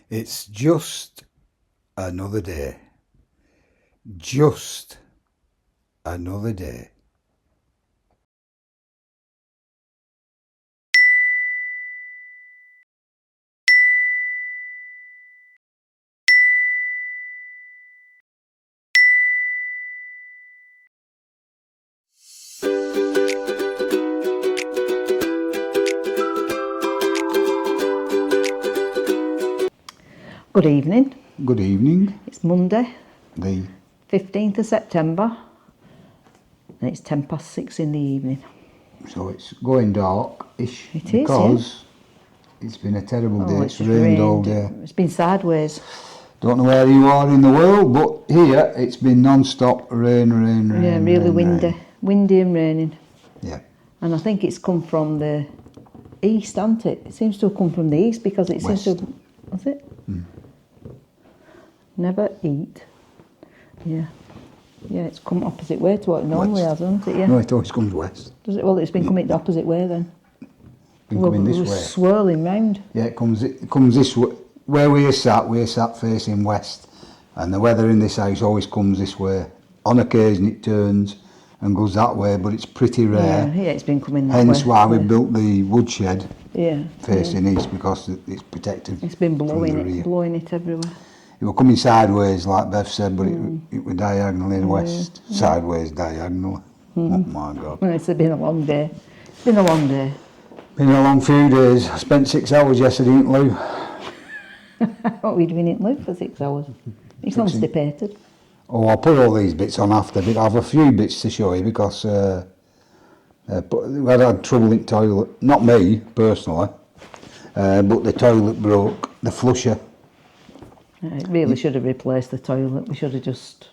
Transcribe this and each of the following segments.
It's just another day. Just another day. Good evening. Good evening. It's Monday, The 15th of September, and it's 6:10 in the evening. So it's going dark-ish It is, because it's been a terrible day. It's rained all day. It's been sideways. Don't know where you are in the world, but here it's been non-stop rain. Yeah, really rain, windy. rain. Windy and raining. Yeah. And I think it's come from the east, hasn't it? It seems to have come from the east because it seems to have... Has it? Never eat. Yeah. Yeah, it's come opposite way to what it normally has, hasn't it? Yeah. No, it always comes west. Does it? Well, it's been coming the opposite way then. Been coming this way. Swirling round. Yeah, it comes this way. Where we're sat facing west, and the weather in this house always comes this way. On occasion it turns and goes that way, but it's pretty rare. Yeah, it's been coming that way. Hence why we built the woodshed facing east, because it's protected. It's been blowing from the rear. blowing it everywhere. It was coming sideways, like Bev said, but it was diagonally west, sideways, diagonally. Oh my God. Well, it's been a long day. It's been a long day. Been a long few days. I spent 6 hours yesterday in Lou. What were you doing in Lou for 6 hours? He's constipated. Oh, I'll put all these bits on after, but I have a few bits to show you because we had trouble in the toilet. Not me, personally, but the toilet broke, the flusher. It really should have replaced the toilet. We should have just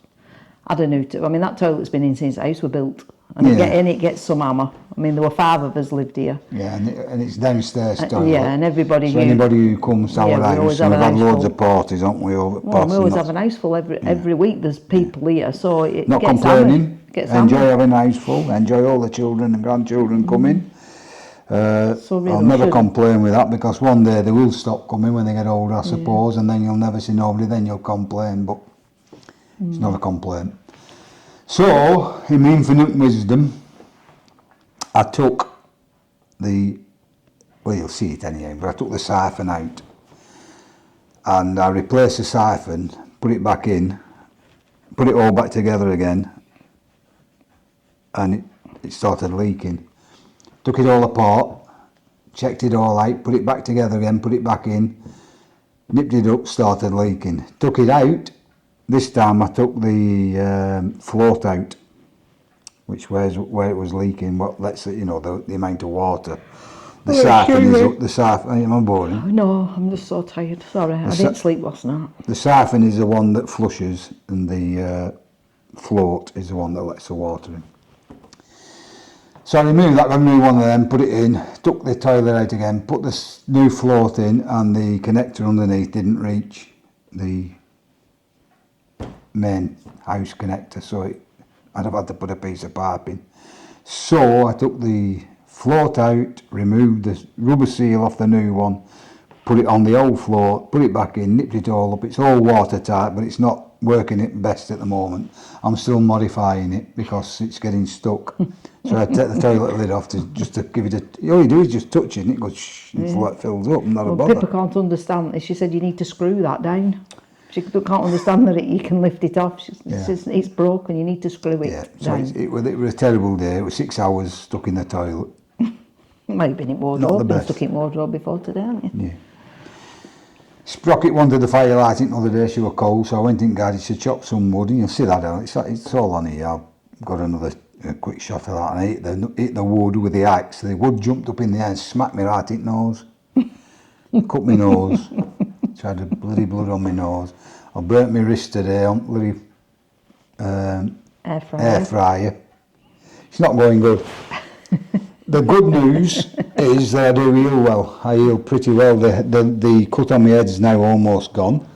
had a new I mean, that toilet's been in since the house was built. And it gets some hammer. I mean, there were 5 of us lived here. Yeah, and it's downstairs toilet. Yeah, and everybody so anybody who comes to our house, and we've had loads of parties, haven't we, over the past. We always have an house full every week. There's people here, so it Not gets complaining. Enjoy hammered. having a house full. Enjoy all the children and grandchildren coming. So really I'll never complain with that, because one day they will stop coming when they get older, I suppose, and then you'll never see nobody, then you'll complain, but it's not a complaint. So, in my infinite wisdom, I took you'll see it anyhow, but I took the siphon out, and I replaced the siphon, put it back in, put it all back together again, and it started leaking. Took it all apart, checked it all out, put it back together again, put it back in, nipped it up, started leaking. Took it out. This time I took the float out, which was where it was leaking. What lets it, the amount of water. The siphon is up. The siphon. Am I boring? No, I'm just so tired. Sorry, I didn't sleep last night. The siphon is the one that flushes, and the float is the one that lets the water in. So I removed that, got a new one of them, put it in, took the toilet out again, put this new float in, and the connector underneath didn't reach the main house connector, so I'd have had to put a piece of pipe in. So I took the float out, removed the rubber seal off the new one, put it on the old float, put it back in, nipped it all up. It's all watertight, but it's not working it best at the moment. I'm still modifying it because it's getting stuck. So I take the toilet lid off just to give it all you do is just touch it and it goes shh, and it fills up, not a bother. Pippa can't understand. She said you need to screw that down. She can't understand that you can lift it off. It's broken, you need to screw it down. So it was a terrible day. It was 6 hours stuck in the toilet. It might have been in wardrobe. Been stuck in wardrobe before today, haven't you? Yeah. Sprocket wanted the firelight the other day. She was cold, so I went in garage to chop some wood, and you'll see that out. It's all on here. I've got another quick shot of that, and I hit the wood with the axe. The wood jumped up in the air and smacked me right in the nose. Cut my nose. So I had a bloody blood on my nose. I burnt my wrist today on bloody air fryer. It's not going good. The good news is that I do heal well. I heal pretty well. The cut on my head's now almost gone.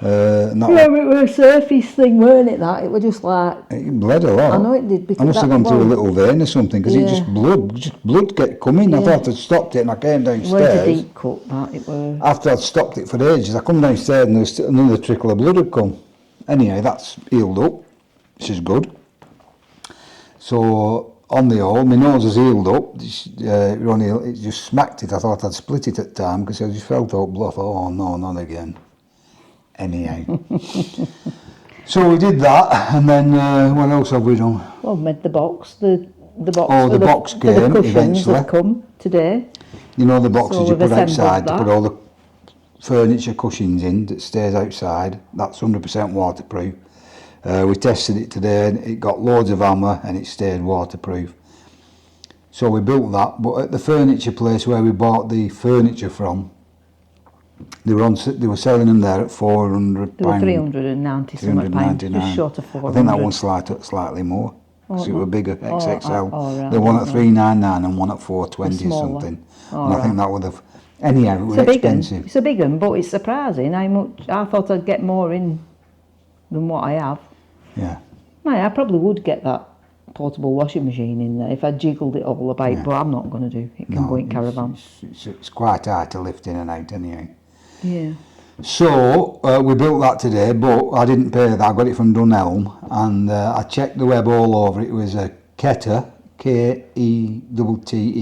And that Yeah, it was a surface thing, weren't it? That it was just like it bled a lot. I know it did I because must have that gone through a was little vein or something because it Yeah. just blood kept coming. I Yeah. thought I'd stopped it and I came it weren't a downstairs. deep cut. That it was. After I'd stopped it for ages, I come downstairs and there was still another trickle of blood had come. Anyway, that's healed up, which is good. So on the whole, my nose has healed up. It just smacked it. I thought I'd split it at the time because I just felt all blood. I thought, oh no, not again. Anyhow. So we did that, and then what else have we done? Well, made the box. The box. Oh, for the box for came the cushions eventually. have come today. You know the boxes So you we've put assembled outside to that. put all the furniture cushions in that stays outside. That's 100% waterproof. We tested it today and it got loads of hammer and it stayed waterproof. So we built that, but at the furniture place where we bought the furniture from, they were selling them there at £400. They were 390 something pounds, just short of 400. I think that one's slightly more. Because it were bigger, XXL. right, the one at 399 and one at 420 The smaller. something. Oh, And I think right. that would have. Anyhow, it was It's a big one. expensive. It's a big one, but it's surprising how much. I thought I'd get more in than what I have. Yeah. I probably would get that portable washing machine in there if I jiggled it all about, Yeah. but I'm not going to do. It can go in caravan. It's quite hard to lift in and out anyway. Yeah. So we built that today, but I didn't pay that. I got it from Dunelm, and I checked the web all over. It was a Keter, Ketter,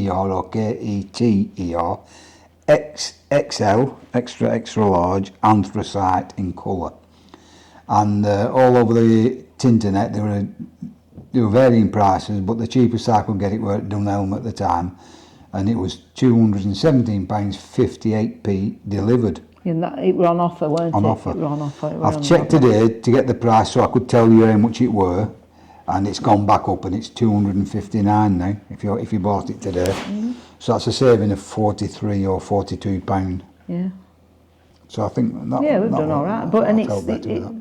or Keter, XXL, extra large, anthracite in colour, and all over the internet they were varying prices, but the cheapest I could get it were at Dunelm at the time, and it was £217.58 delivered. And that, it were on offer, weren't On it? offer. It were on offer. It were I've on checked offer. today to get the price so I could tell you how much it were, and it's gone back up and it's 259 now if you bought it today. Mm-hmm. So that's a saving of 43 or 42 pound. Yeah. So I think that Yeah, we've that done will- all right. But and that'll help better with that.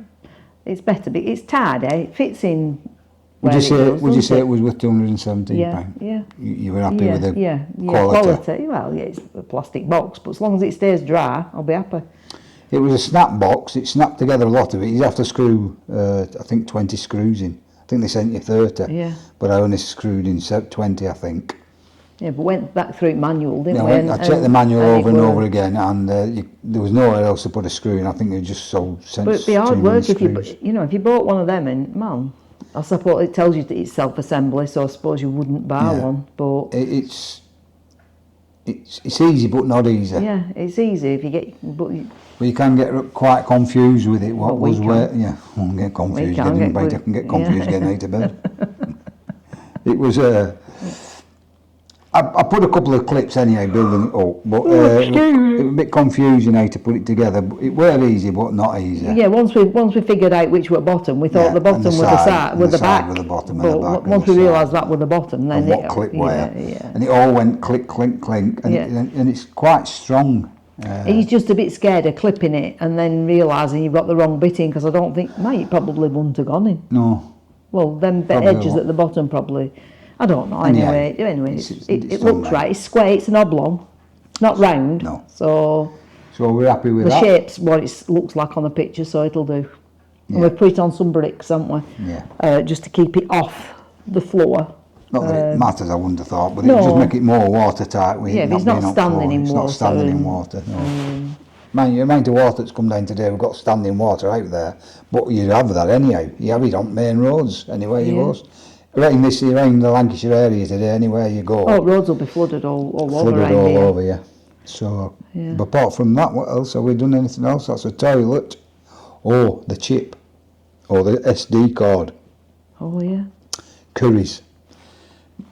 it's better. It's tidy. It fits in. Would where you say it goes, would you doesn't say it was worth 217 Yeah, pound? yeah. You were happy Yeah, with the yeah, quality? Well, yeah, it's a plastic box, but as long as it stays dry, I'll be happy. It was a snap box. It snapped together a lot of it. You have to screw, I think 20 screws in. I think they sent you 30. Yeah. But I only screwed in 20, I think. Yeah, but went back through it manual, didn't Yeah, we? I checked the manual and over it and were- over again, and there was nowhere else to put a screw in. I think they just sold. But it'd be hard too work many if you, screws. if you bought one of them and, man, I suppose it tells you that it's self-assembly, so I suppose you wouldn't buy Yeah. one, but It's easy, but not easy. yeah, it's easy if you get, but But you can get quite confused with it. What Well, we was can. where? Yeah, I won't get confused can getting get in bed. I good- can get confused yeah. getting out of bed. It was I put a couple of clips anyhow building it up, but it was a bit confusing how to put it together. But it were easy, but not easy. yeah, once we figured out which were bottom, we thought Yeah, the bottom and the was the side, side, and with the the side back. with the bottom and but the back and once the we side. realised that was the bottom, then And what clip where, yeah. and it all went click, clink, clink, and, Yeah. and it's quite strong. He's just a bit scared of clipping it and then realising you've got the wrong bit in, because I don't think, mate, it probably wouldn't have gone in. No, Well, them Probably edges won't. at the bottom probably, I don't know. Anyhow, Anyway, it's it done looks right. right. It's square. It's an oblong. It's not round. No. So so we're happy with the that. shape's what it looks like on the picture, so it'll do. Yeah. And we've put it on some bricks, haven't we? Yeah. Just to keep it off the floor. Not that it matters, I wouldn't have thought, but it would no. just make it more watertight. With Yeah, it if it's being not on standing floor. in It's water not standing in and- water. No. Man, the amount of water that's come down today, we've got standing water out there, but you'd have that anyhow. You have it on main roads anywhere you Yeah. go. Around the Lancashire area today, anywhere you go, Oh, roads will be flooded all over flooded around all here. over you. So, Yeah. but apart from that, what else? Have we done anything else? That's a toilet. Oh, the chip, or the SD card. Oh yeah. Curry's.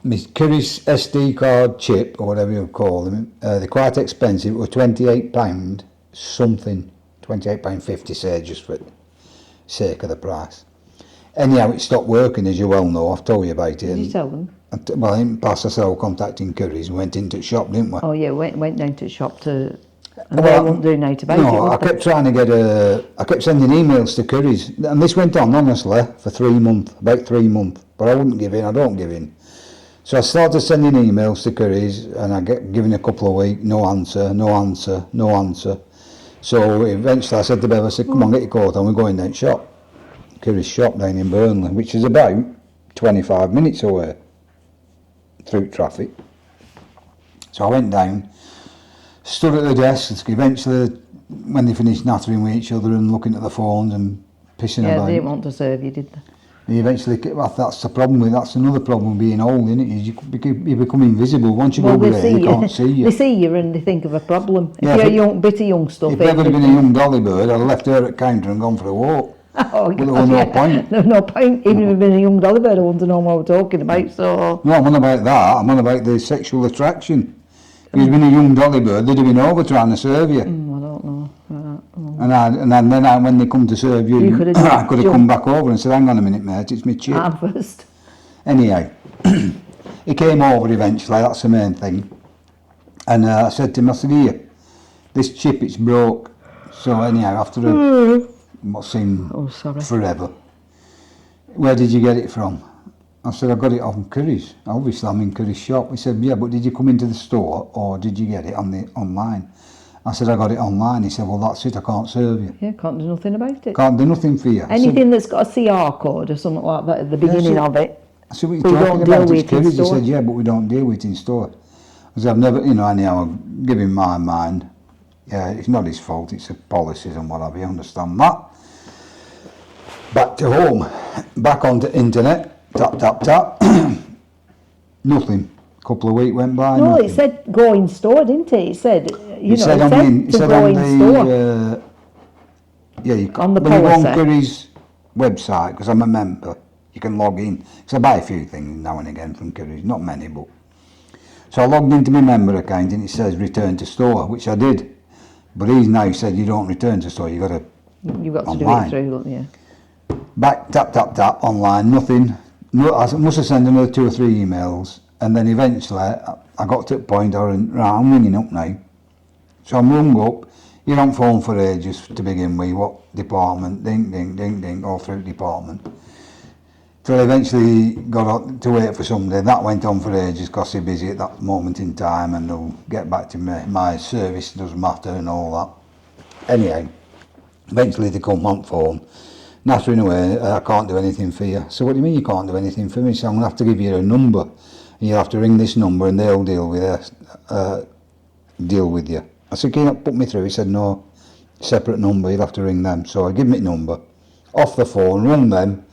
Miss Curry's SD card chip, or whatever you call them, they're quite expensive. It was £28 something, £28.50 say, just for the sake of the price. Anyhow, it stopped working, as you well know. I've told you about it. Did you tell them? Well, I didn't pass ourselves contacting Curry's. We went into the shop, didn't we? Oh yeah, went down to the shop to, and Well, they won't do night about it. No, I would they? kept trying to get I kept sending emails to Curry's, and this went on honestly for 3 months, about 3 months. But I wouldn't give in. I don't give in. So I started sending emails to Curry's, and I get given a couple of weeks, no answer, no answer, no answer. So eventually I said to Bev, I said, come on, get your coat on, we're going down shop. Curry's shop down in Burnley, which is about 25 minutes away through traffic. So I went down, stood at the desk. Eventually, when they finished nattering with each other and looking at the phones and pissing Yeah, about, they didn't want to serve you, did they? and eventually, that's the problem with, that's another problem with being old, isn't it? Is you become invisible. Once you go over there, they can't see you. They see you and they think of a problem. Yeah, if you're a bit of young stuff. If ever had been a young dolly bird, I'd have left her at counter and gone for a walk. Oh, But there was no point. There's no point. Even if I'd been a young dolly bird, I wouldn't know what we're talking about. So No, I'm on about that. I'm on about the sexual attraction. If you'd been a young dolly bird, they'd have been over trying to serve you. I don't know. And then when they come to serve you, You could have I could have come back over and said, hang on a minute, mate, it's me chip. I'm first. Anyhow, he came over eventually, that's the main thing. And I said to him, I said, here, this chip, it's broke. So anyhow, after what seemed forever, where did you get it from? I said, I got it off Curry's. Obviously, I'm in Curry's shop. He said, yeah, but did you come into the store or did you get it online? I said, I got it online. He said, well, that's it, I can't serve you. Yeah, can't do nothing about it. Can't do nothing for you. Anything that's got a CR code or something like that at the beginning of it. I said, what We are you don't talking deal about? with It's it in Curry's. He store. said, yeah, but we don't deal with it in store. I said, I've never, anyhow, I'm giving my mind. Yeah, it's not his fault, it's the policies and whatever, you understand that. Back to home, back onto internet, tap, tap, tap. Nothing. A couple of weeks went by, No, nothing. it said go in store, didn't it? It said, It said on the, yeah, On the when you go on policy. Curry's website, because I'm a member, you can log in. Because I buy a few things now and again from Curry's, not many, but. So I logged into my member account and it says return to store, which I did. But he's now said you don't return to store, you've got to You've got to online. do it through, yeah. Back, tap, tap, tap, online, nothing. No, I must have sent another 2 or 3 emails. And then eventually, I got to the point where I'm ringing up now. So I'm rung up. You're on phone for ages to begin with. What department? Ding, ding, ding, ding, all through department. Till I eventually got to wait for somebody. That went on for ages because they're busy at that moment in time and they'll get back to me. My service doesn't matter and all that. Anyhow, eventually they come on phone. Nattering away, I can't do anything for you. So what do you mean you can't do anything for me? So I'm going to have to give you a number. And you'll have to ring this number and they'll deal with you. I said, can you not put me through? He said, no, separate number, you'll have to ring them. So I give him the number, off the phone, rung them.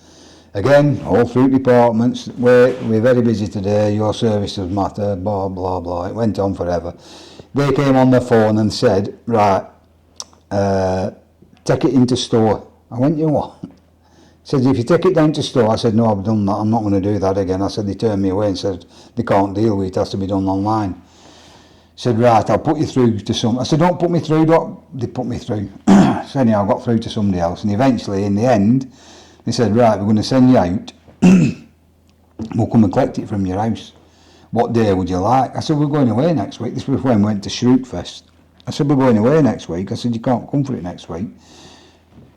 Again, all through departments, we're very busy today, your service does matter, blah, blah, blah. It went on forever. They came on the phone and said, right, take it into store. I went, you what? Said, if you take it down to store, I said, no, I've done that, I'm not going to do that again. I said, they turned me away and said, they can't deal with it, it has to be done online. Said, right, I'll put you through to some. I said, don't put me through, they put me through. So anyhow, I got through to somebody else, and eventually, in the end, they said, right, we're going to send you out, we'll come and collect it from your house. What day would you like? I said, we're going away next week. This was when we went to Shrootfest. I said, we're going away next week. I said, you can't come for it next week.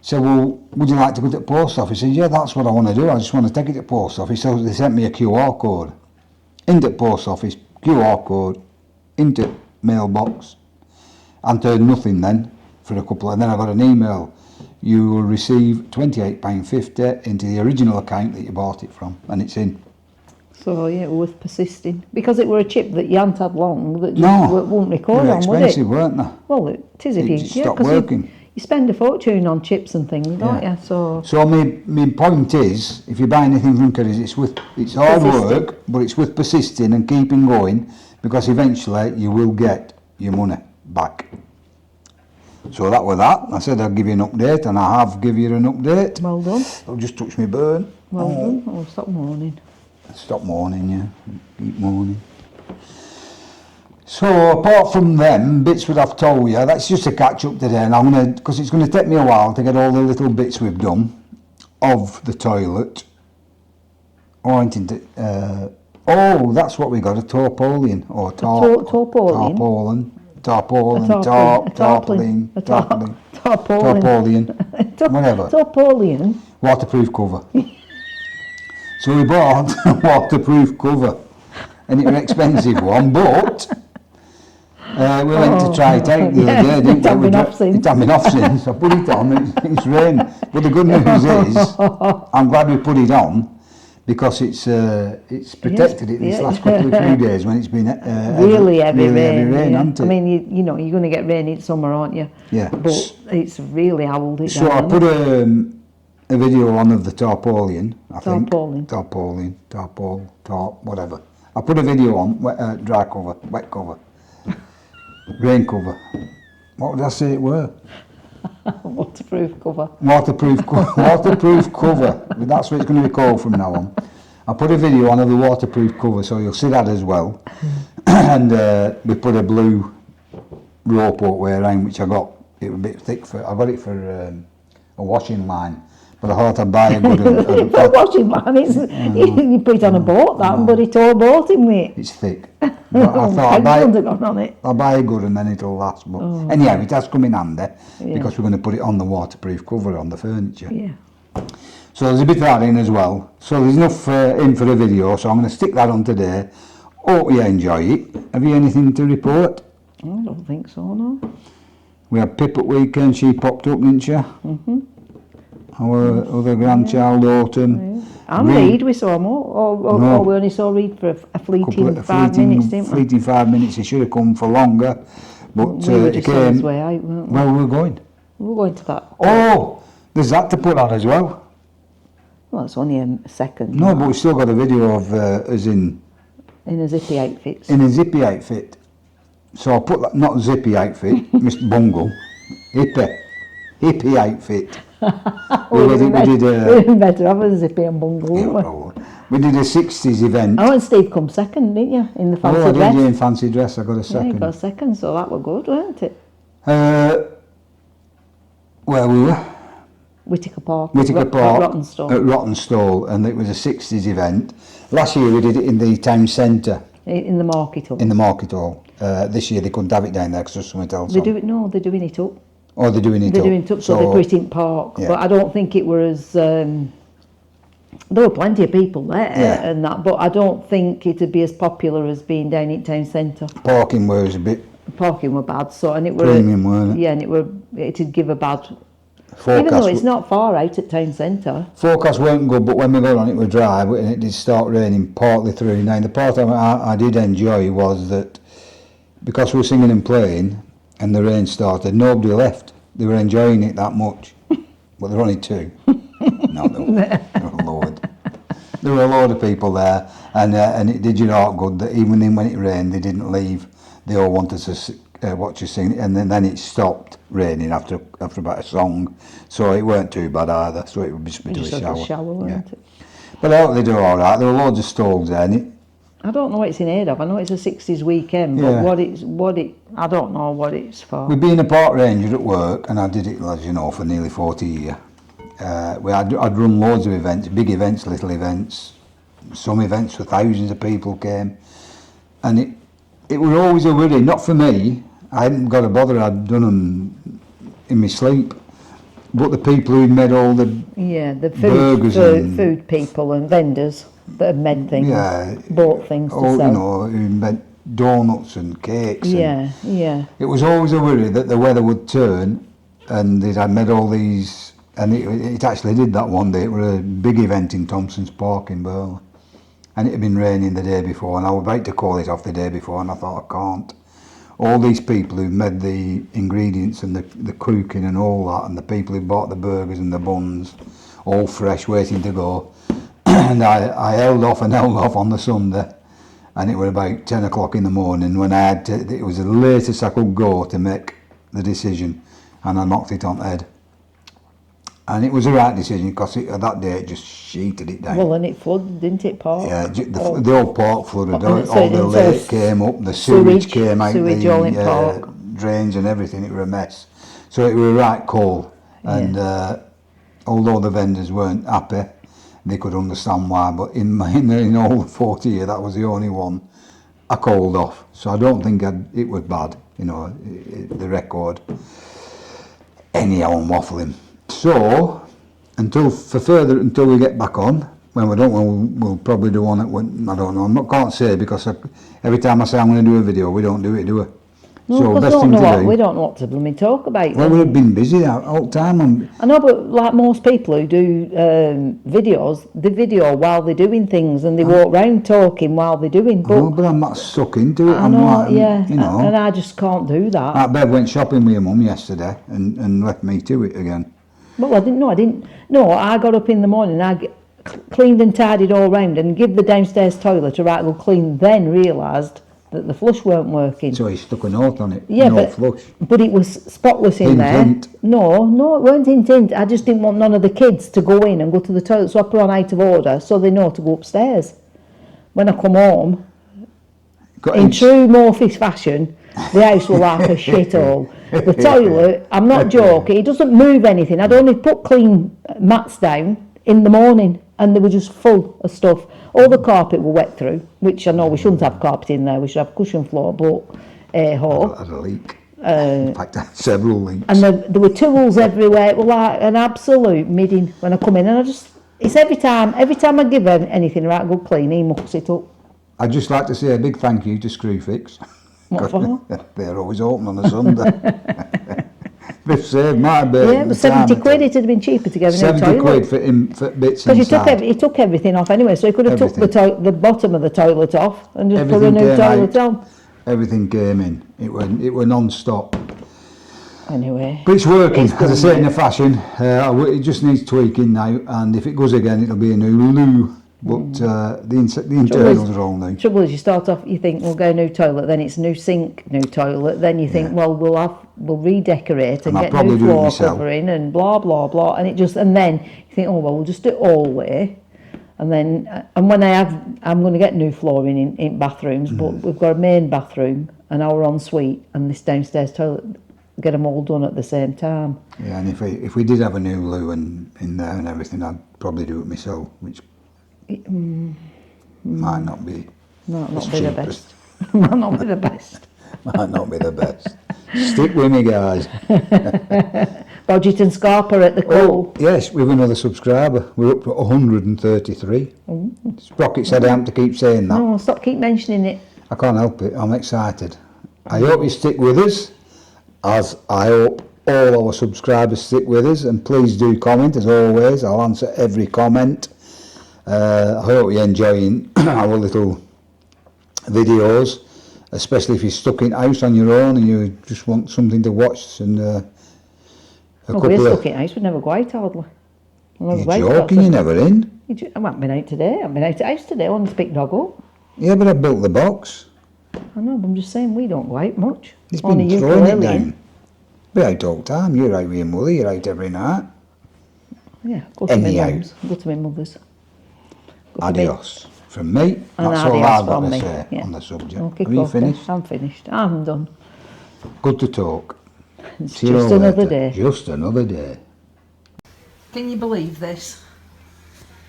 So, well, would you like to go to the post office? He said, yeah, that's what I want to do. I just want to take it to the post office. So they sent me a QR code. Into the post office, QR code, into mailbox. And heard nothing then for a couple. And then I got an email. You will receive £28.50 into the original account that you bought it from. And it's in. So, yeah, it was worth persisting. Because it were a chip that you hadn't had long, that just No, wouldn't they record were on, would it? expensive, weren't they? Well, it is if It you... just yeah, stopped 'cause working. You spend a fortune on chips and things, don't you? So my point is, if you buy anything from Curry's, it's hard work, but it's with persisting and keeping going, because eventually you will get your money back. So that was that. I said I'd give you an update, and I have given you an update. well done. I'll just touch my burn. Well done. Oh, stop mourning. Stop mourning, yeah. Keep mourning. So apart from them bits that I've told you, that's just a catch up today, and I'm gonna, because it's going to take me a while to get all the little bits we've done of the toilet. Oh, that's what we got, a tarpaulin or tarpaulin? tarpaulin, whatever. Tarpaulin. Waterproof cover. So we bought a waterproof cover, and it was an expensive one, but We went to try it out the other day, didn't we? It had been off since. It had been off since. I put it on, it's rained. But the good news is, I'm glad we put it on, because it's protected it these last couple of few days when it's been really heavy rain, hasn't it? I mean, you know, you're going to get rain in summer, aren't you? Yeah. But it's really howled it So down. I put a video on of the tarpaulin, I think. Whatever. I put a video on, dry cover, wet cover, rain cover. What would I say it were? Waterproof cover. Waterproof cover. That's what it's going to be called from now on. I put a video on of the waterproof cover, so you'll see that as well. And we put a blue rope all the way around, which I got. It was a bit thick I got it for a washing line. But I thought I'd buy a good A washing line, you put it on a boat, but it all boat in with. It's thick. But I thought I'll buy a good and then it'll last. But anyhow, it has come in handy because we're going to put it on the waterproof cover on the furniture. Yeah. So there's a bit of that in as well. So there's enough in for a video, so I'm going to stick that on today. Hope you enjoy it. Have you anything to report? I don't think so, no. We had Pip at weekend, she popped up, didn't she? Our other grandchild, Autumn. And Reed, we saw more. Or we only saw Reed for a fleeting 5 minutes, didn't we? Fleeting 5 minutes, he should have come for longer. But we were just on his way out, weren't we? Where were we going? We were going to that. Oh, there's that to put on as well. Well, it's only a second. No, but we still got a video of us in a zippy outfit. In a zippy outfit. So I put that, not zippy outfit, Mr. Bungle, hippie outfit. we did better have a zippy and bungle, wouldn't we? We did a 60s event. Oh, and Steve come second, didn't you, in the fancy dress? I did, in fancy dress, I got a second. Yeah, you got a second, so that were good, weren't it? Where we were? Whittaker Park. At Rottenstall. At Rottenstall, and it was a 60s event. Last year we did it in the town centre. In the market hall. In the market hall. This year they couldn't have it down there because there's something else on. They're doing it up. Oh, they're doing it up. So they put it in park. Yeah. But I don't think it was... there were plenty of people there and that, but I don't think it'd be as popular as being down in town centre. Parking was a bit... Parking were bad, so... and it were premium, weren't it? Yeah, and it'd give a bad... Forecast, even though it's not far out at town centre. Forecast weren't good, but when we got on it was dry, and it did start raining partly through. Now, the part I did enjoy was that because we were singing and playing, and the rain started, nobody left. They were enjoying it that much. But there were only two. No, there were a load. There were a load of people there, and it did your heart good that even when it rained, they didn't leave. They all wanted to watch us sing, and then it stopped raining after about a song, so it weren't too bad either. So it would just be a shower. Weren't it? But I hope they do all right. There were loads of stalls there. And I don't know what it's in aid of. I know it's a 60s weekend, but I don't know what it's for. We've been a park ranger at work, and I did it, as you know, for nearly 40 years. I'd run loads of events, big events, little events. Some events where thousands of people came, and it was always a worry. Not for me. I hadn't got a bother. I'd done them in my sleep. But the people who'd made all the burgers and food people and vendors that had made things, bought things to sell. You know, who made donuts and cakes. Yeah. It was always a worry that the weather would turn, and they'd had made all these, and it actually did that one day. It was a big event in Thompson's Park in Burley, and it had been raining the day before, and I was about to call it off the day before, and I thought I can't. All these people who made the ingredients and the cooking and all that, and the people who bought the burgers and the buns, all fresh, waiting to go. And I held off on the Sunday, and it was about 10 o'clock in the morning when it was the latest I could go to make the decision, and I knocked it on the head. And it was the right decision because that day it just sheeted it down. Well, and it flooded, didn't it, Park? Yeah, the whole park flooded. All the lake came up, the sewage came out, the drains and everything. It was a mess. So it was a right call. And although the vendors weren't happy, they could understand why. But in all 40 years, that was the only one I called off. So I don't think it was bad, the record. Anyhow, I'm waffling. So, until we get back on, when we don't, we'll probably do one I don't know. Can't say because every time I say I'm going to do a video, we don't do it, do we? No, So because best thing to do. we don't know what to blooming talk about. Well, we've been busy all the time. I know, but like most people who do videos, they video while they're doing things and they walk round talking while they're doing. But I'm not stuck into it. I I'm know, like, yeah, you know. and I just can't do that. Like Bev went shopping with your mum yesterday and left me to it again. Well, I didn't. No, I got up in the morning, cleaned and tidied all round and give the downstairs toilet a right good clean, then realised that the flush weren't working. So he stuck a note on it. Yeah, no flush. But it was spotless in there. Hint. No, it weren't hint. I just didn't want none of the kids to go in and go to the toilet, so I put on out of order so they know to go upstairs. When I come home, in true Morpheus fashion, the house was like a shithole. The toilet, I'm not joking, it doesn't move anything. I'd only put clean mats down in the morning and they were just full of stuff. All the carpet were wet through, which I know we shouldn't have carpet in there, we should have cushion floor, but ho. I had a leak. In fact, I had several leaks. And there were tools everywhere. It was like an absolute midding when I come in, and it's every time I give him anything right good clean, he mucks it up. I'd just like to say a big thank you to Screwfix. What for? They're always open on a Sunday. They've saved my bit. Yeah, it was 70 quid. It had been cheaper to get a new toilet. 70 quid for bits because inside. he took everything off anyway, so he could have took the bottom of the toilet off and just put a new toilet on. Everything came in. It were non-stop. Anyway. But it's working, as I say, in a fashion. It just needs tweaking now, and if it goes again, it'll be a new loo. But the internals are all new. Trouble is, you start off, you think we'll go new toilet, then it's new sink, new toilet, then you think, well, we'll redecorate and get new floor covering and blah blah blah, and then you think, oh well, we'll just do it all the way, and then when I'm going to get new flooring in bathrooms, but we've got a main bathroom, an our ensuite, and this downstairs toilet. Get them all done at the same time. Yeah, and if we did have a new loo in there and everything, I'd probably do it myself, which might not be. Not be the best. Might not be the best. Might not be the best. Stick with me, guys. Bodget and Scarpa at the call. Yes, we've another subscriber. We're up to 133. Sprocket said I have to keep saying that. No, keep mentioning it. I can't help it. I'm excited. I hope you stick with us, as I hope all our subscribers stick with us, and please do comment as always. I'll answer every comment. I hope you're enjoying our little videos, especially if you're stuck in house on your own and you just want something to watch. And we're stuck in house, we never go out hardly. You're joking, you're never in? I haven't been out today, I haven't been out of house today, I want to pick dog up. Yeah, but I built the box. I know, but I'm just saying we don't go out much. He's been throwing it down. Be out all the time, you're out with your mother, you're out every night. Yeah, go to my mum's, go to my mother's. Adios. From me, and that's all I've got to say on the subject. Are you finished? I'm finished. I'm done. Good to talk. It's just another day. Just another day. Can you believe this?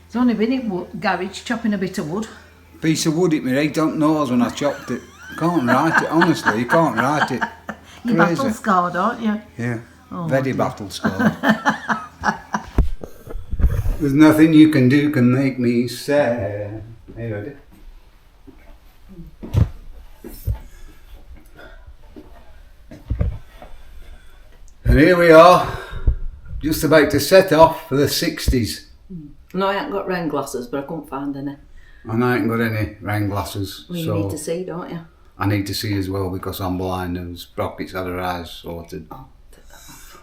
It's only been in garage chopping a bit of wood. Piece of wood hit me right on the nose when I chopped it. I can't write it, honestly, you can't write it. You're battle scarred, aren't you? Yeah, very battle scarred. There's nothing you can do can make me sad. Are you ready? And here we are, just about to set off for the 60s. No, I haven't got rain glasses, but I couldn't find any. And I ain't got any rain glasses. Well, you need to see, don't you? I need to see as well because I'm blind and Sprocket's had her eyes sorted.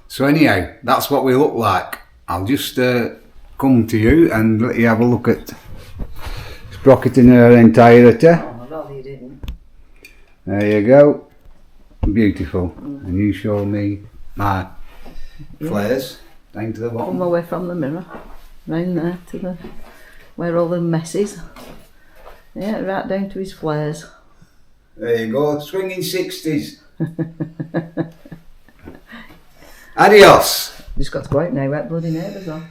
So anyhow, that's what we look like. I'll just come to you and let you have a look at Sprocket in her entirety. Oh, I'd rather you didn't. There you go. Beautiful. And you show me my flares down to the bottom. Come away from the mirror. Round there to where all the mess is. Yeah, right down to his flares. There you go, swinging 60s. Adios. Just got to go out now, wet bloody neighbours on.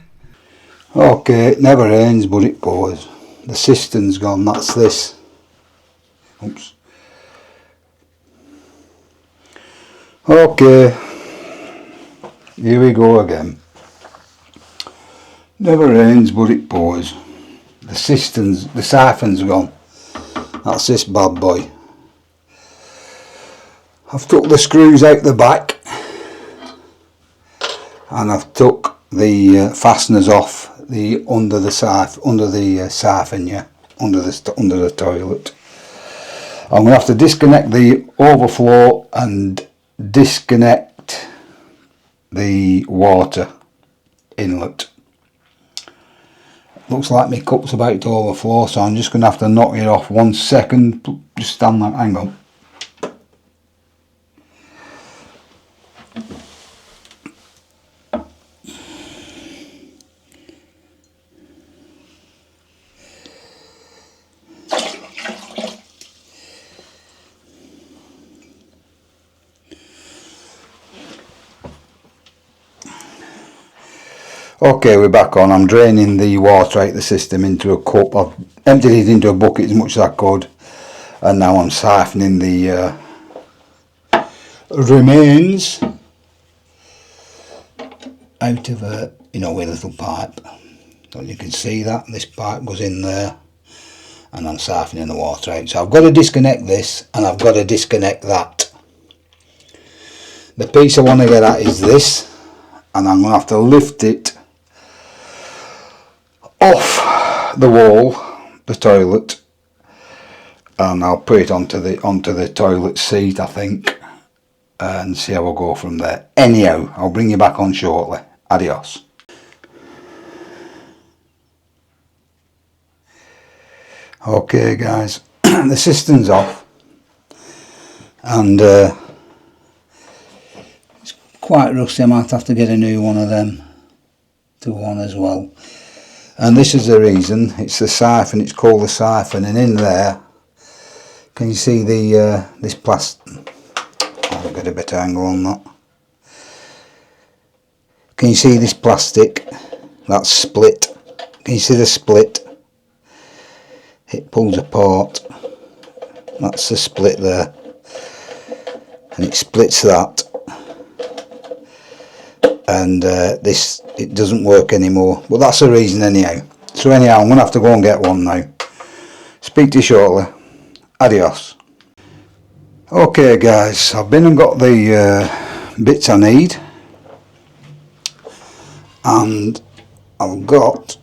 Okay, it never ends but it pours. The cistern's gone, that's this. Oops. Okay, here we go again. Never ends but it pours. The siphon's gone. That's this bad boy. I've took the screws out the back and I've took the fasteners off the under the siphon, yeah, under the toilet. I'm going to have to disconnect the overflow and disconnect the water inlet. Looks like my cup's about to overflow, so I'm just going to have to knock it off. 1 second, just stand there, hang on. Okay, we're back on. I'm draining the water out the system into a cup. I've emptied it into a bucket as much as I could, and now I'm siphoning the remains out of a, with a little pipe. So you can see that this pipe goes in there, and I'm siphoning the water out. So I've got to disconnect this, and I've got to disconnect that. The piece I want to get at is this, and I'm going to have to lift it off the wall, the toilet, and I'll put it onto the toilet seat, I think, and see how we'll go from there. Anyhow, I'll bring you back on shortly. Adios. Okay guys, the system's off, and it's quite rusty. I might have to get a new one of them to one as well. And this is the reason. It's the siphon. It's called the siphon, and in there, can you see the this plastic? I'll get a better angle on that. Can you see this plastic? That's split. Can you see the split? It pulls apart. That's the split there, and it splits that. And this, it doesn't work anymore, but that's the reason anyhow. So anyhow, I'm going to have to go and get one now. Speak to you shortly. Adios. Okay guys, I've been and got the bits I need, and I've got,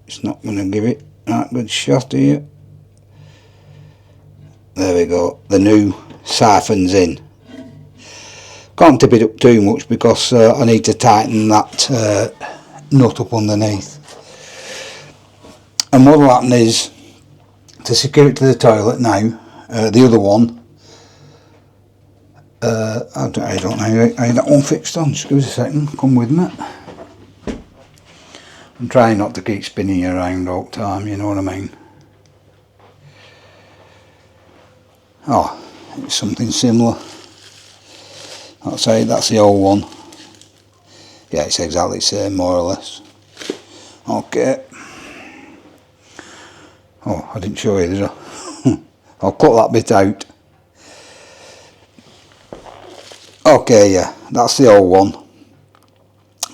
it's not going to give it that good shot here. There we go, the new siphon's in. Can't tip it up too much because I need to tighten that nut up underneath. And what will happen is, to secure it to the toilet now, the other one, I don't know how that one fixed on. Just give us a second, come with me. I'm trying not to keep spinning you around all the time, you know what I mean. Oh, it's something similar. That's the old one. Yeah, it's exactly the same, more or less. Okay. Oh, I didn't show you, did I? I'll cut that bit out. Okay, yeah, that's the old one.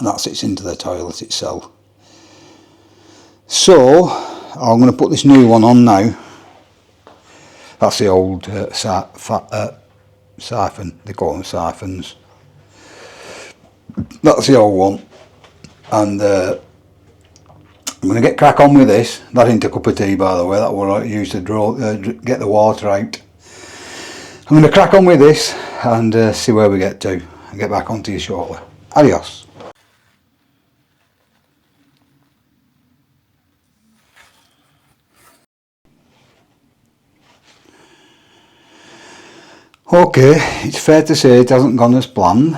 That sits into the toilet itself. So, I'm going to put this new one on now. That's the old siphon, they call them siphons. That's the old one, and I'm going to get crack on with this. That ain't a cup of tea, by the way, that what I used to get the water out. I'm going to crack on with this and see where we get to, and get back onto you shortly. Adios. Okay, it's fair to say it hasn't gone as planned.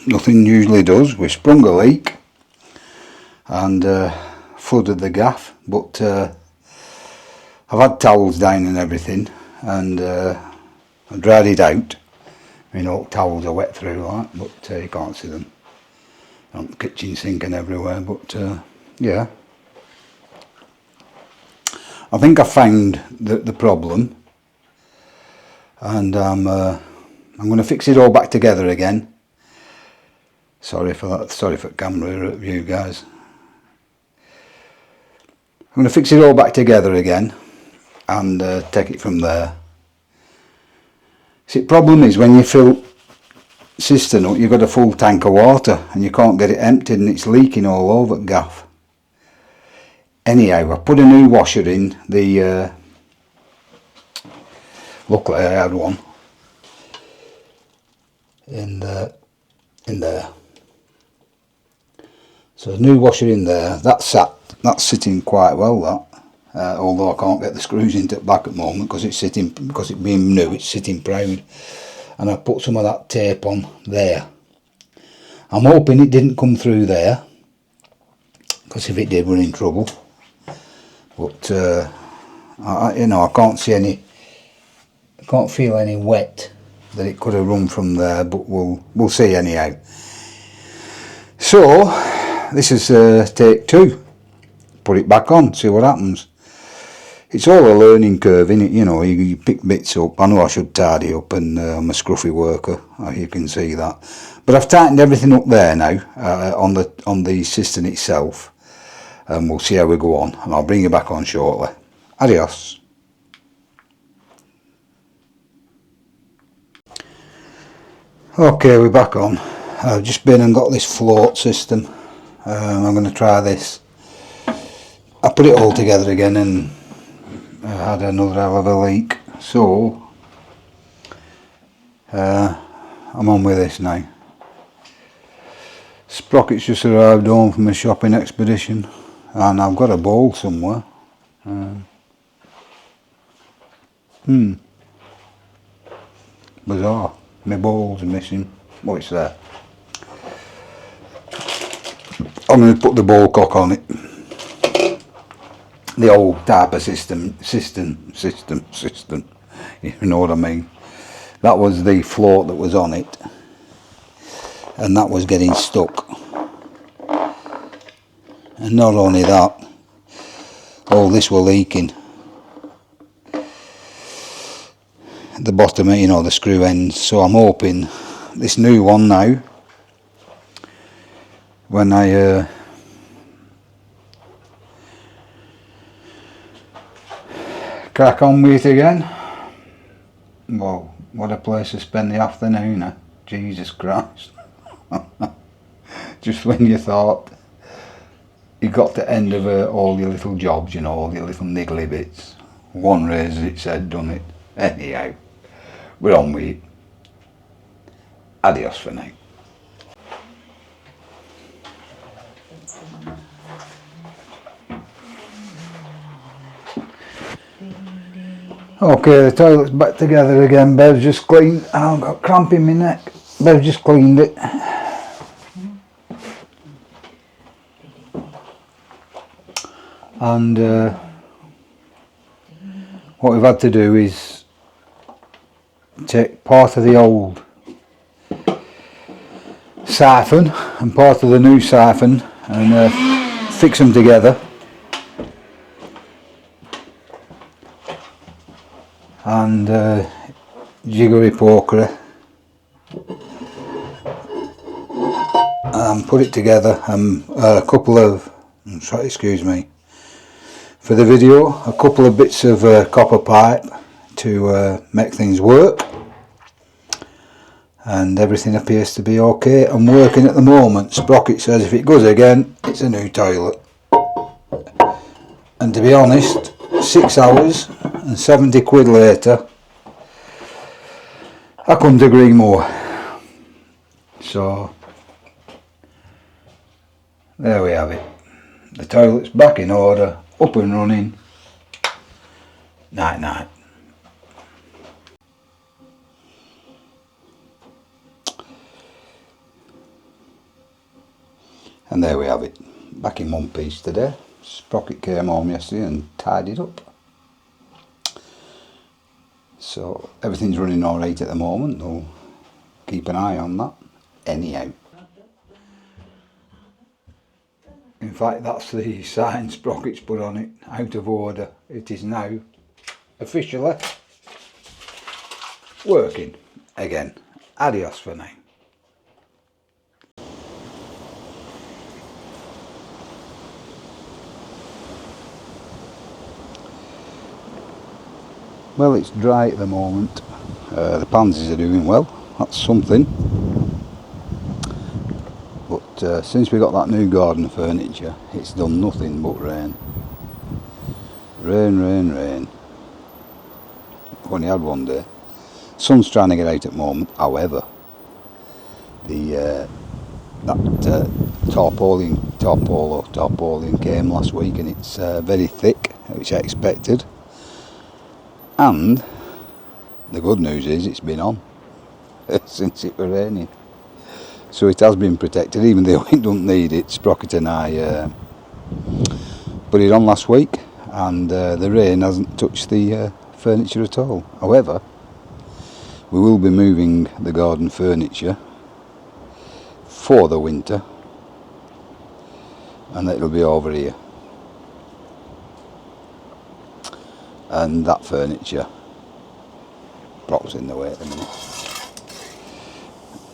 Nothing usually does. We sprung a leak and flooded the gaff, but I've had towels down and everything, and I dried it out. Towels are wet through like, but you can't see them on the kitchen sink and everywhere. But yeah, I think I found the problem. And I'm going to fix it all back together again. Sorry for that. Sorry for camera view, guys. I'm going to fix it all back together again and take it from there. See, the problem is when you fill cistern up, you've got a full tank of water and you can't get it emptied and it's leaking all over the gaff. Anyhow, I put a new washer in. Luckily I had one in there. So a new washer in there. That's sitting quite well, that. Although I can't get the screws into the back at the moment because it being new, it's sitting proud. And I put some of that tape on there. I'm hoping it didn't come through there, because if it did, we're in trouble. But I can't see any. I can't feel any wet that it could have run from there, but we'll see anyhow. So this is take 2. Put it back on, see what happens. It's all a learning curve, innit? You know, you pick bits up. I know I should tidy up, and I'm a scruffy worker. You can see that. But I've tightened everything up there now on the cistern itself, and we'll see how we go on. And I'll bring you back on shortly. Adios. Okay, we're back on. I've just been and got this float system. I'm going to try this. I put it all together again and I had another hell of a leak, so I'm on with this now. Sprocket's just arrived home from a shopping expedition and I've got a bowl somewhere. Bizarre, my bowl's missing. Oh, it's there. I'm going to put the bowl cock on it. The old type of system, you know what I mean. That was the float that was on it, and that was getting stuck. And not only that, all this were leaking. At the bottom, you know, the screw ends. So I'm hoping this new one now, when I crack on with it again. Well, what a place to spend the afternoon, eh? Jesus Christ. Just when you thought you got to the end of all your little jobs, you know, all your little niggly bits, one raises its head, done it. Anyhow, we're on with it. Adios for now. Okay, the toilet's back together again. Bev's just cleaned. I've got cramp in my neck. Bev just cleaned it. And what we've had to do is take part of the old siphon and part of the new siphon and fix them together. And jiggery pokery and put it together, and a couple of, excuse me for the video, a couple of bits of copper pipe to make things work, and everything appears to be okay and working at the moment. Sprocket says if it goes again, it's a new toilet. And to be honest, 6 hours and 70 quid later, I couldn't agree more. So there we have it. The toilet's back in order, up and running. Night night. And there we have it, back in one piece today. Sprocket came home yesterday and tidied up. So everything's running alright at the moment. We'll keep an eye on that. Anyhow. In fact, that's the sign Sprocket's put on it, out of order. It is now officially working again. Adios for now. Well, it's dry at the moment. The pansies are doing well, that's something. But since we got that new garden furniture, it's done nothing but rain. Rain, rain, rain. I've only had one day. Sun's trying to get out at the moment, however, that tarpaulin came last week, and it's very thick, which I expected. And the good news is it's been on since it was raining. So it has been protected, even though it doesn't need it. Sprocket and I put it on last week, and the rain hasn't touched the furniture at all. However, we will be moving the garden furniture for the winter, and it'll be over here. And that furniture props in the way at the minute.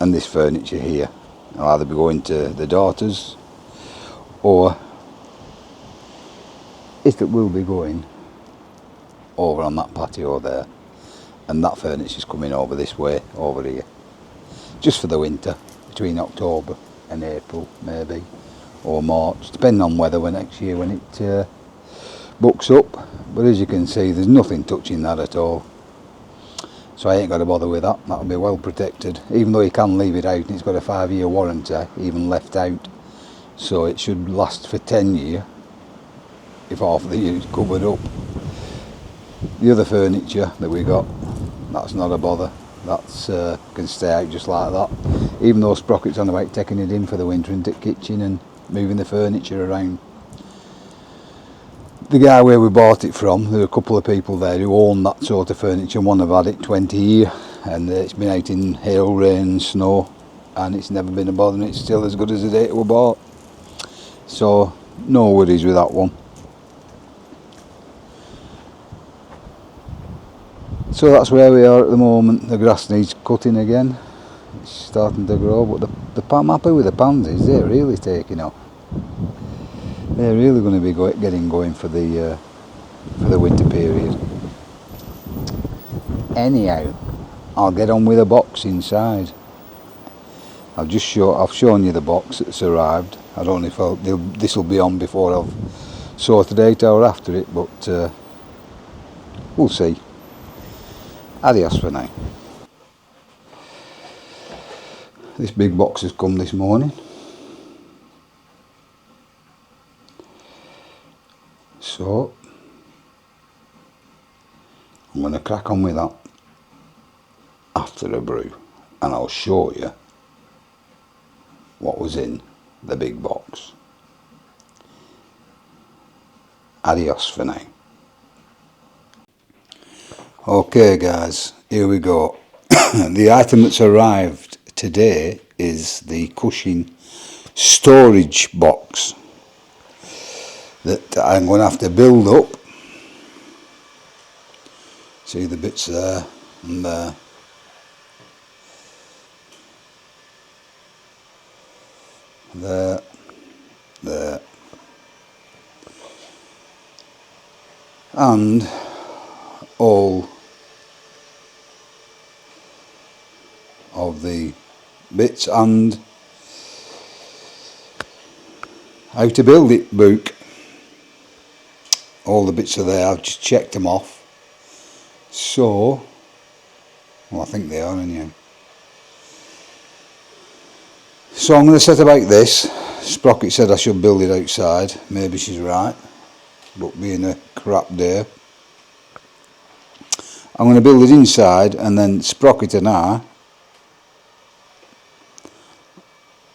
And this furniture here, I'll either be going to the daughters, or it will be going over on that patio there, and that furniture's coming over this way, over here, just for the winter, between October and April maybe, or March, depending on weather next year when it books up. But as you can see, there's nothing touching that at all, so I ain't got to bother with that. That'll be well protected, even though you can leave it out, and it's got a 5-year warranty even left out, so it should last for 10 years if half of the year is covered up. The other furniture that we got, that's not a bother. That's can stay out just like that, even though Sprocket's on about taking it in for the winter into the kitchen and moving the furniture around. The guy where we bought it from, there are a couple of people there who own that sort of furniture, and one have had it 20 years, and it's been out in hail, rain and snow, and it's never been a bother, and it's still as good as the day it was bought. So no worries with that one. So that's where we are at the moment. The grass needs cutting again. It's starting to grow, but I'm happy with the pansies. They're really taking off. They're really going to be getting going for the winter period. Anyhow, I'll get on with the box inside. I've shown you the box that's arrived. I don't know if this will be on before I've sorted it out or after it, but we'll see. Adios for now. This big box has come this morning, so I'm going to crack on with that after a brew, and I'll show you what was in the big box. Adios for now. Okay guys, here we go. The item that's arrived today is the Cushing storage box that I'm going to have to build up. See the bits there and there. There. And all of the bits and how to build it book. All the bits are there, I've just checked them off. So, well, I think they are anyhow. So I'm going to set about this. Sprocket said I should build it outside. Maybe she's right, but being a crap day, I'm going to build it inside, and then Sprocket and I,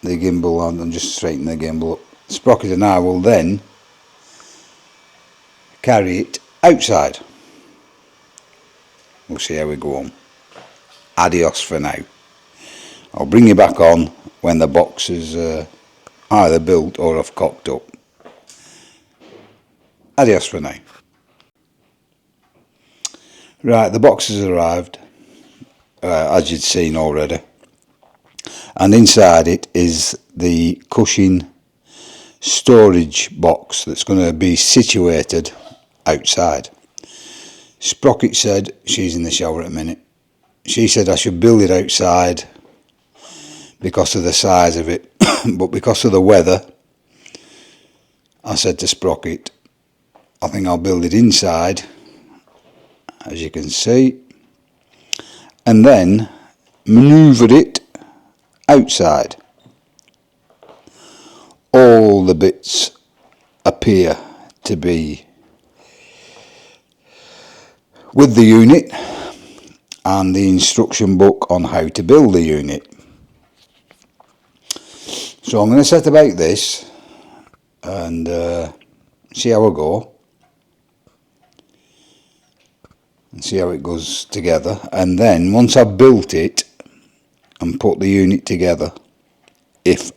the gimbal, I'm just straightening the gimbal up. Sprocket and I will then carry it outside. We'll see how we go on. Adios for now. I'll bring you back on when the box is either built or I've cocked up. Adios for now. Right, the box has arrived, as you'd seen already, and inside it is the Cushing storage box that's going to be situated outside. Sprocket said she's in the shower at a minute. she said I should build it outside because of the size of it, but because of the weather, I said to Sprocket, I think I'll build it inside, as you can see, and then manoeuvre it outside. All the bits appear to be with the unit and the instruction book on how to build the unit. So I'm going to set about this and see how I go and see how it goes together, and then once I've built it and put the unit together, if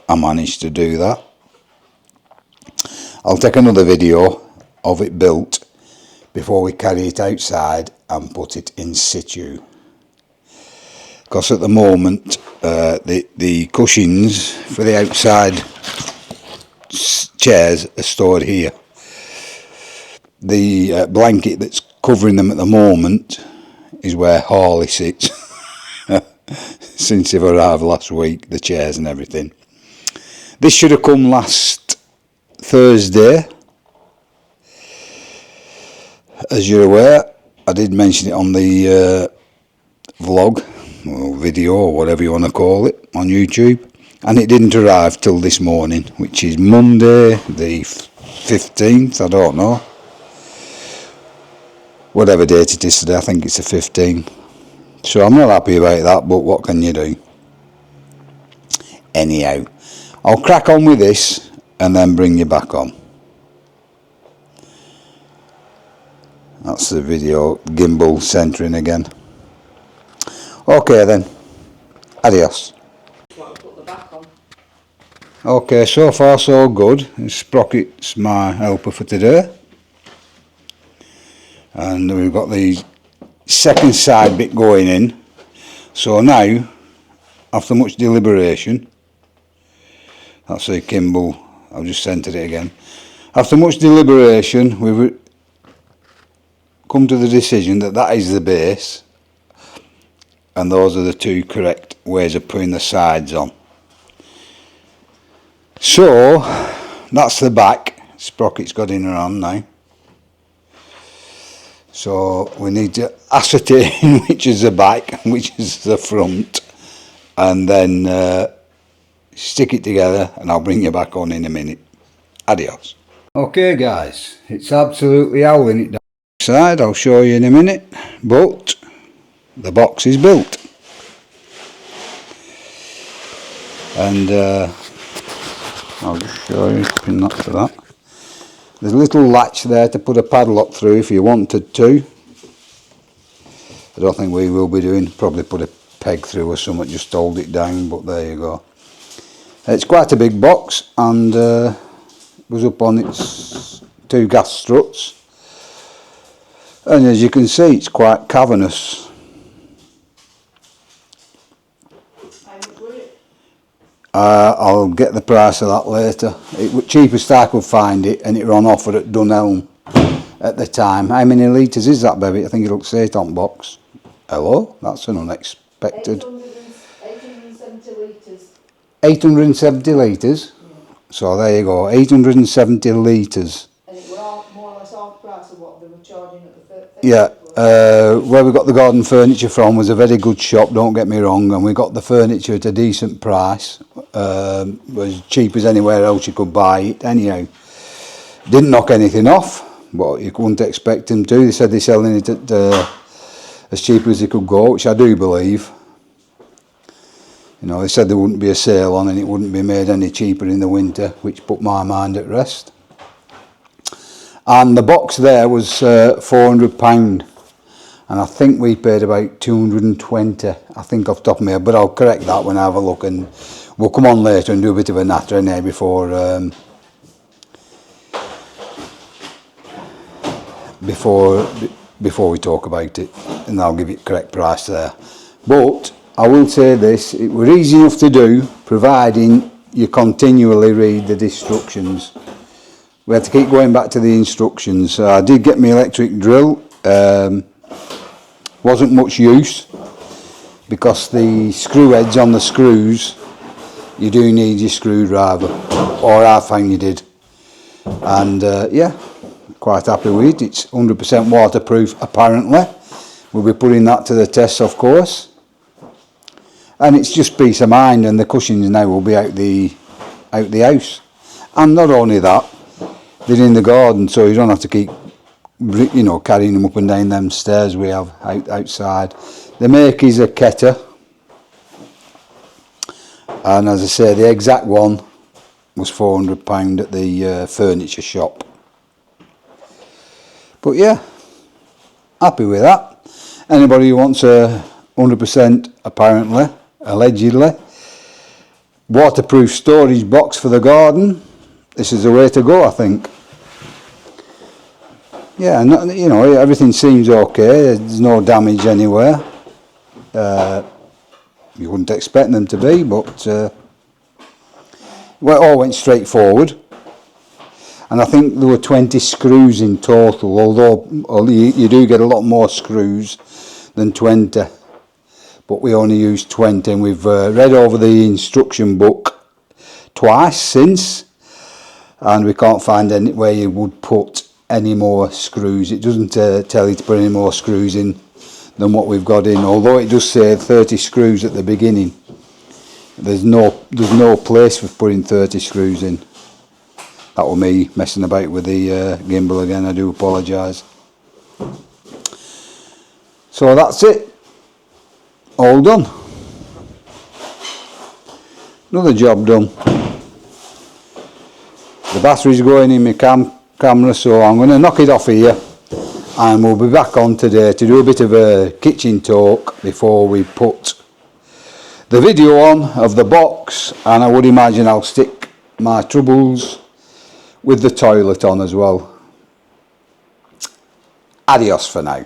I manage to do that, I'll take another video of it built before we carry it outside and put it in situ, because at the moment the cushions for the outside chairs are stored here. The blanket that's covering them at the moment is where Harley sits since they've arrived last week, the chairs and everything. This should have come last Thursday, as you're aware. I did mention it on the vlog or video or whatever you want to call it on YouTube, and it didn't arrive till this morning, which is Monday the 15th, I don't know, whatever date it is today. I think it's the 15th. So I'm not happy about that, but what can you do? Anyhow, I'll crack on with this and then bring you back on. That's the video gimbal centering again. Okay then, adios. Okay, so far so good. Sprocket's my helper for today, and we've got the second side bit going in. So now, after much deliberation, that's a gimbal, I've just centered it again. After much deliberation, we've come to the decision that that is the base, and those are the two correct ways of putting the sides on. So that's the back. Sprocket's got in her hand now, so we need to ascertain which is the back and which is the front, and then stick it together, and I'll bring you back on in a minute. Adios. Okay guys, it's absolutely howling it down side. I'll show you in a minute, but the box is built, and I'll just show you, pin that to that. There's a little latch there to put a padlock through if you wanted to. I don't think we will be doing, probably put a peg through or something just to hold it down, but there you go. It's quite a big box, and goes up on its two gas struts, and as you can see it's quite cavernous. I'll get the price of that later. It was cheapest I could find it, and it were on offer at Dunelm at the time. How many litres is that, baby? I think it looks 8 on box. Hello, that's an unexpected. 870 litres. 870 litres? Yeah. So there you go, 870 litres. And it were more or less half price of what they were charging at the first. Yeah, where we got the garden furniture from was a very good shop, don't get me wrong, and we got the furniture at a decent price, as cheap as anywhere else you could buy it. Anyhow, didn't knock anything off, but you wouldn't expect them to. They said they're selling it at as cheap as they could go, which I do believe. You know, they said there wouldn't be a sale on and it wouldn't be made any cheaper in the winter, which put my mind at rest. And the box there was £400, and I think we paid about 220, I think, off the top of my head, but I'll correct that when I have a look, and we'll come on later and do a bit of a natter in there before we talk about it, and I'll give you the correct price there. But I will say this, it was easy enough to do, providing you continually read the instructions. We had to keep going back to the instructions. I did get my electric drill, wasn't much use, because the screw heads on the screws, you do need your screwdriver, or I find you did. And yeah, quite happy with it. It's 100% waterproof apparently. We'll be putting that to the test, of course. And it's just peace of mind, and the cushions now will be out the house. And not only that, they're in the garden, so you don't have to keep, you know, carrying them up and down them stairs we have outside. The make is a Ketter, and as I say, the exact one was £400 at the furniture shop. But yeah, happy with that. Anybody who wants a 100% apparently, allegedly, waterproof storage box for the garden, this is the way to go, I think. Yeah, and you know, everything seems okay. There's no damage anywhere. You wouldn't expect them to be, but well, it all went straight forward. And I think there were 20 screws in total, although you do get a lot more screws than 20. But we only used 20, and we've read over the instruction book twice since, and we can't find anywhere you would put any more screws. It doesn't tell you to put any more screws in than what we've got in, although it does say 30 screws at the beginning. There's no place for putting 30 screws in. That was me messing about with the gimbal again, I do apologise. So that's it, all done. Another job done. The battery's going in my camera, so I'm going to knock it off here, and we'll be back on today to do a bit of a kitchen talk before we put the video on of the box, and I would imagine I'll stick my troubles with the toilet on as well. Adios for now.